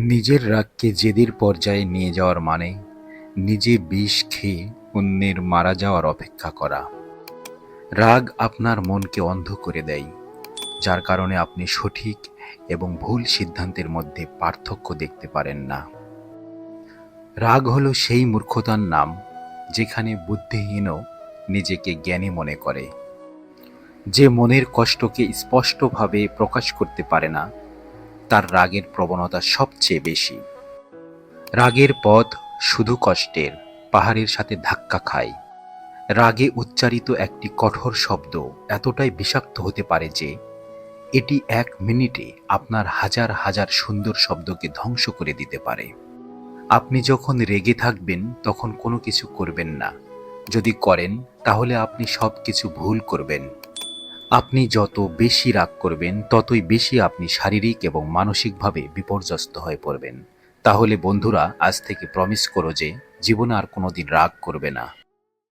নিজের রাগকে জেদের পর্যায়ে নিয়ে যাওয়ার মানে নিজে বিষ খেয়ে অন্যের মারা যাওয়ার অপেক্ষা করা। রাগ আপনার মনকে অন্ধ করে দেয়, যার কারণে আপনি সঠিক এবং ভুল সিদ্ধান্তের মধ্যে পার্থক্য দেখতে পারেন না। রাগ হলো সেই মূর্খতার নাম যেখানে বুদ্ধিহীনও নিজেকে জ্ঞানী মনে করে। যে মনের কষ্টকে স্পষ্টভাবে প্রকাশ করতে পারে না, তার রাগের প্রবণতা সবচেয়ে বেশি। রাগের পথ শুধু কষ্টের পাহাড়ের সাথে ধাক্কা খায়। রাগে উচ্চারিত একটি কঠোর শব্দ এতটাই বিষাক্ত হতে পারে যে এটি 1 মিনিটে আপনার হাজার হাজার সুন্দর শব্দকে ধ্বংস করে দিতে পারে। আপনি যখন রেগে থাকবেন তখন কোনো কিছু করবেন না। যদি করেন তাহলে আপনি সব কিছু ভুল করবেন। আপনি যত বেশি রাগ করবেন ততই বেশি আপনি শারীরিক এবং মানসিকভাবে বিপর্যস্ত হয়ে পড়বেন। তাহলে বন্ধুরা, আজ থেকে প্রমিস করো যে জীবনে আর কোনোদিন রাগ করবে না।